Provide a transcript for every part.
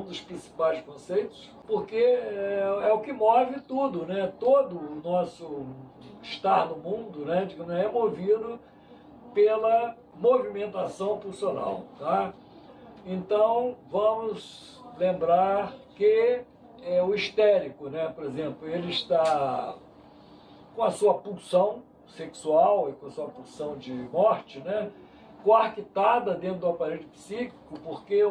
um dos principais conceitos, porque é o que move tudo, né? Todo o nosso estar no mundo, né, digamos, é movido pela movimentação pulsional, tá? Então, vamos lembrar que o histérico, né, por exemplo, ele está com a sua pulsão sexual e com a sua pulsão de morte, né, coartada dentro do aparelho psíquico, porque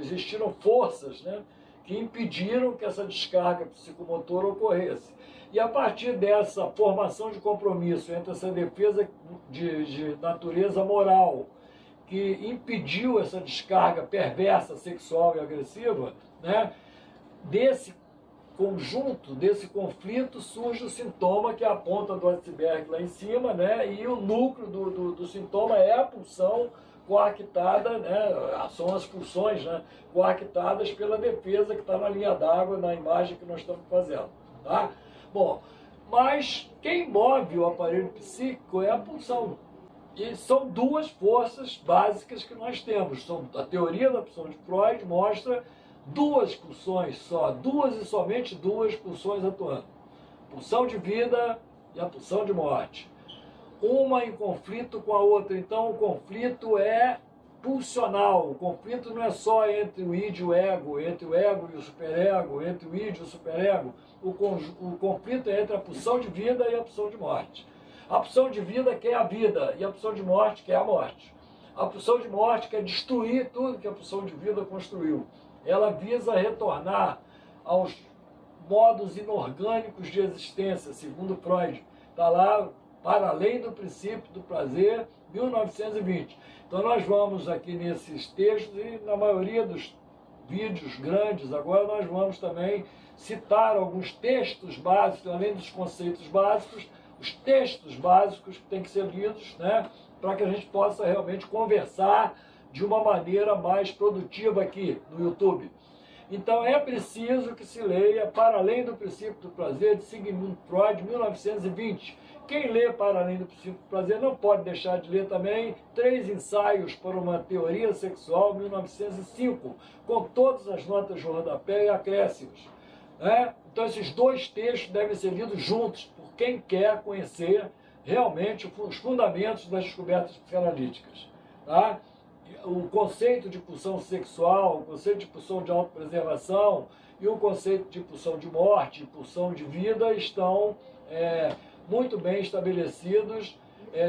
existiram forças, né, que impediram que essa descarga psicomotora ocorresse. E a partir dessa formação de compromisso entre essa defesa de natureza moral, que impediu essa descarga perversa, sexual e agressiva, né, desse conjunto, desse conflito, surge o sintoma, que é a ponta do iceberg lá em cima, né, e o núcleo do sintoma é a pulsão coartada, né, são as pulsões, né, coartadas pela defesa que está na linha d'água, na imagem que nós estamos fazendo. Tá? Bom, mas quem move o aparelho psíquico é a pulsão. E são duas forças básicas que nós temos. A teoria da pulsão de Freud mostra duas pulsões só, duas e somente duas pulsões atuando. Pulsão de vida e a pulsão de morte. Uma em conflito com a outra. Então o conflito é pulsional. O conflito não é só entre o id e o ego, entre o ego e o superego, entre o id e o superego. O conflito é entre a pulsão de vida e a pulsão de morte. A pulsão de vida quer a vida e a pulsão de morte quer a morte. A pulsão de morte quer destruir tudo que a pulsão de vida construiu. Ela visa retornar aos modos inorgânicos de existência, segundo Freud. Está lá, Para Além do Princípio do Prazer, 1920. Então nós vamos aqui nesses textos e na maioria dos vídeos grandes, agora nós vamos também citar alguns textos básicos, além dos conceitos básicos, os textos básicos que têm que ser lidos, né, para que a gente possa realmente conversar de uma maneira mais produtiva aqui no YouTube. Então é preciso que se leia Para Além do Princípio do Prazer, de Sigmund Freud, 1920. Quem lê Para Além do Princípio do Prazer não pode deixar de ler também 3 Ensaios para uma Teoria Sexual, 1905, com todas as notas de rodapé e acréscimos. Então esses dois textos devem ser lidos juntos, por quem quer conhecer realmente os fundamentos das descobertas psicanalíticas. Tá? O conceito de pulsão sexual, o conceito de pulsão de autopreservação e o conceito de pulsão de morte, pulsão de vida, estão muito bem estabelecidos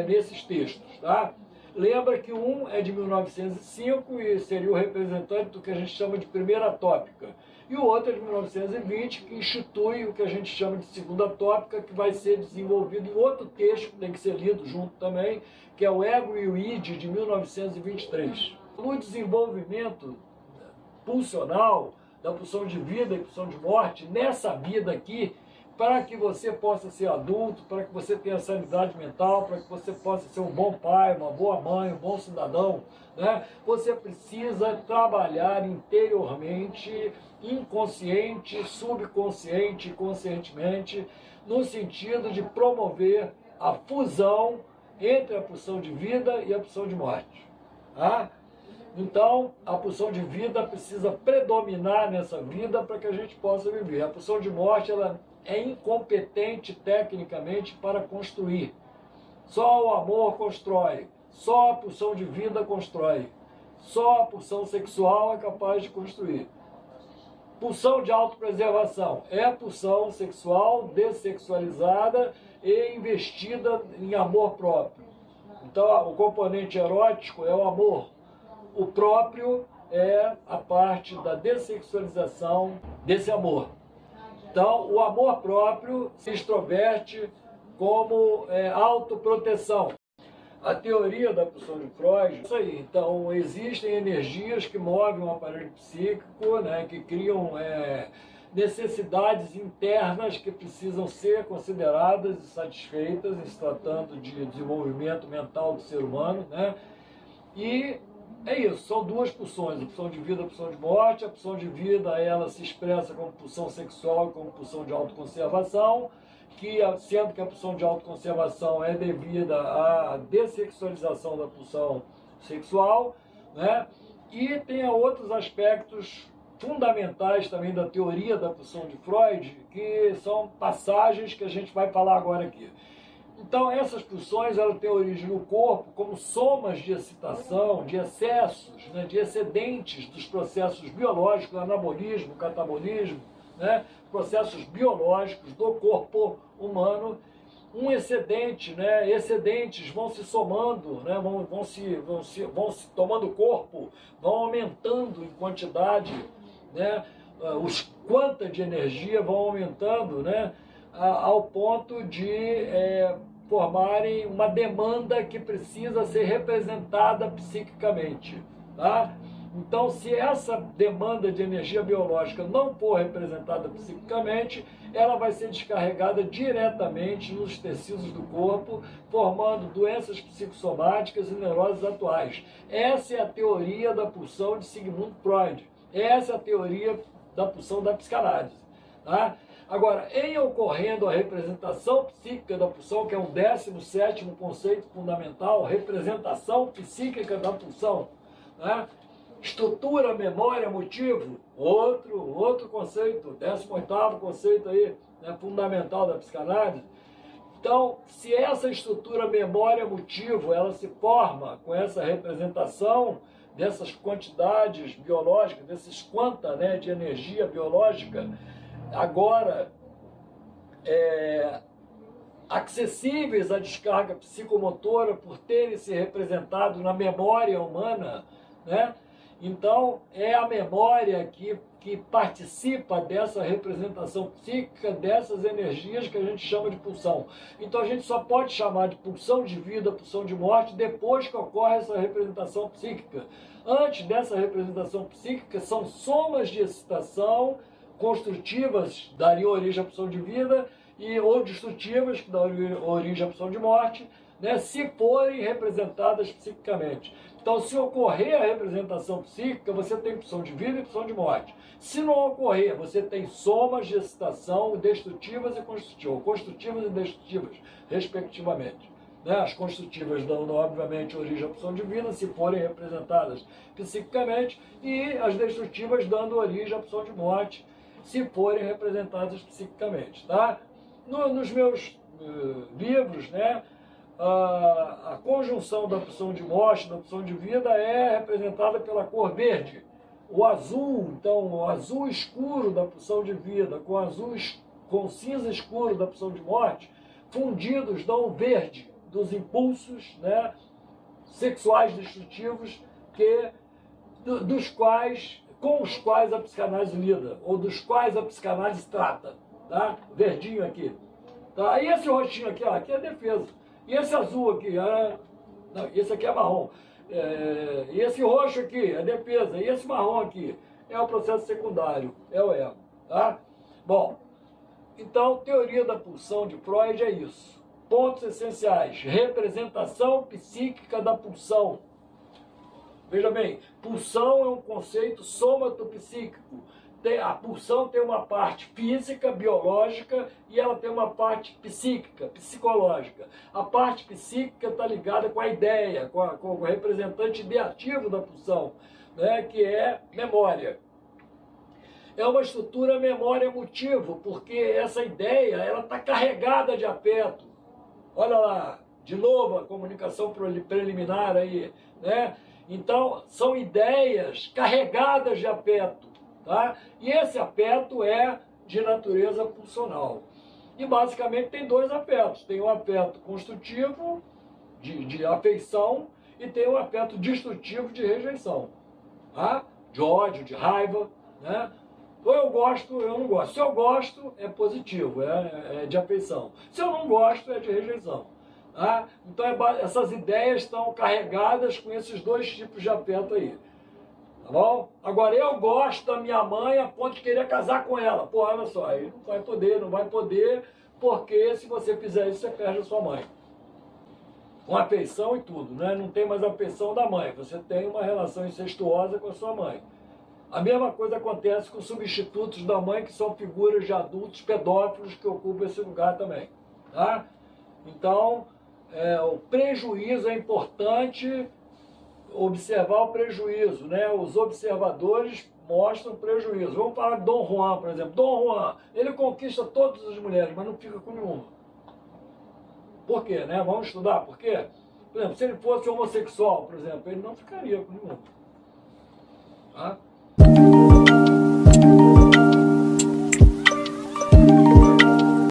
nesses textos. Tá? Lembra que um é de 1905 e seria o representante do que a gente chama de primeira tópica. E o outro é de 1920, que institui o que a gente chama de segunda tópica, que vai ser desenvolvido em outro texto, que tem que ser lido junto também, que é o Ego e o Id, de 1923. No desenvolvimento pulsional, da pulsão de vida e pulsão de morte, nessa vida aqui, para que você possa ser adulto, para que você tenha sanidade mental, para que você possa ser um bom pai, uma boa mãe, um bom cidadão, né? Você precisa trabalhar interiormente, inconsciente, subconsciente e conscientemente, no sentido de promover a fusão entre a pulsão de vida e a pulsão de morte. Tá? Então, a pulsão de vida precisa predominar nessa vida para que a gente possa viver. A pulsão de morte, ela é incompetente tecnicamente para construir. Só o amor constrói, só a pulsão de vida constrói, só a pulsão sexual é capaz de construir. Pulsão de autopreservação é a pulsão sexual dessexualizada e investida em amor próprio. Então, o componente erótico é o amor. O próprio é a parte da dessexualização desse amor. Então, o amor próprio se extroverte como autoproteção. A teoria da pulsão de Freud é isso aí. Então, existem energias que movem o aparelho psíquico, né, que criam necessidades internas que precisam ser consideradas e satisfeitas, em se tratando de desenvolvimento mental do ser humano, né? E é isso, são duas pulsões, a pulsão de vida e a pulsão de morte. A pulsão de vida, ela se expressa como pulsão sexual e como pulsão de autoconservação, sendo que a pulsão de autoconservação é devida à dessexualização da pulsão sexual, né? E tem outros aspectos fundamentais também da teoria da pulsão de Freud, que são passagens que a gente vai falar agora aqui. Então, essas pulsões, elas têm origem no corpo como somas de excitação, de excessos, né, de excedentes dos processos biológicos, anabolismo, catabolismo, né, processos biológicos do corpo humano. Um excedente, né, excedentes vão se somando, né, vão se tomando corpo, vão aumentando em quantidade, né, os quanta de energia vão aumentando, né, ao ponto de formarem uma demanda que precisa ser representada psiquicamente, tá? Então, se essa demanda de energia biológica não for representada psiquicamente, ela vai ser descarregada diretamente nos tecidos do corpo, formando doenças psicossomáticas e neuroses atuais. Essa é a teoria da pulsão de Sigmund Freud. Essa é a teoria da pulsão da psicanálise, tá? Agora, em ocorrendo a representação psíquica da pulsão, que é um 17º conceito fundamental, representação psíquica da pulsão, né? Estrutura, memória, motivo, outro conceito, 18º conceito aí, né, fundamental da psicanálise. Então, se essa estrutura, memória, motivo, ela se forma com essa representação dessas quantidades biológicas, desses quanta, né, de energia biológica, agora acessíveis à descarga psicomotora por terem se representado na memória humana, né? Então, é a memória que participa dessa representação psíquica, dessas energias que a gente chama de pulsão. Então, a gente só pode chamar de pulsão de vida, pulsão de morte, depois que ocorre essa representação psíquica. Antes dessa representação psíquica, são somas de excitação construtivas, dariam origem à pulsão de vida, ou destrutivas, que dariam origem à pulsão de morte, né, se forem representadas psiquicamente. Então, se ocorrer a representação psíquica, você tem pulsão de vida e pulsão de morte. Se não ocorrer, você tem somas de excitação destrutivas e construtivas e destrutivas, respectivamente. Né? As construtivas dando, obviamente, origem à pulsão de vida, se forem representadas psiquicamente, e as destrutivas dando origem à pulsão de morte, se forem representadas psiquicamente. Tá? Nos meus livros, né, a conjunção da pulsão de morte e da pulsão de vida é representada pela cor verde. O azul, então, o azul escuro da pulsão de vida com cinza escuro da pulsão de morte, fundidos dão o verde dos impulsos, né, sexuais destrutivos com os quais a psicanálise lida, ou dos quais a psicanálise trata. Tá? Verdinho aqui. Tá? E esse roxinho aqui, ó, aqui é defesa. E esse azul aqui, não, esse aqui é marrom. E esse roxo aqui é defesa. E esse marrom aqui é o processo secundário, é o ego. Tá? Bom, então, teoria da pulsão de Freud é isso. Pontos essenciais. Representação psíquica da pulsão. Veja bem, pulsão é um conceito somatopsíquico. A pulsão tem uma parte física, biológica, e ela tem uma parte psíquica, psicológica. A parte psíquica está ligada com a ideia, com o representante ideativo da pulsão, né, que é memória. É uma estrutura memória-motivo, porque essa ideia está carregada de afeto. Olha lá, de novo a comunicação preliminar aí, né? Então, são ideias carregadas de afeto. Tá? E esse afeto é de natureza pulsional. E basicamente tem dois afetos. Tem o afeto construtivo, de afeição, e tem o afeto destrutivo de rejeição. Tá? De ódio, de raiva. Né? Ou eu gosto, ou eu não gosto. Se eu gosto, é positivo, é de afeição. Se eu não gosto, é de rejeição. Tá? Então essas ideias estão carregadas com esses dois tipos de afeto aí. Tá bom? Agora, eu gosto da minha mãe a ponto de querer casar com ela. Pô, olha só, aí não vai poder, porque se você fizer isso, você perde a sua mãe. Com afeição e tudo, né? Não tem mais afeição da mãe, você tem uma relação incestuosa com a sua mãe. A mesma coisa acontece com substitutos da mãe, que são figuras de adultos pedófilos que ocupam esse lugar também. Tá? Então, o prejuízo é importante. Observar o prejuízo, né? Os observadores mostram prejuízo. Vamos falar de Dom Juan, por exemplo. Dom Juan, ele conquista todas as mulheres, mas não fica com nenhuma. Por quê? Né? Vamos estudar por quê? Por exemplo, se ele fosse homossexual, por exemplo, ele não ficaria com nenhuma. Tá?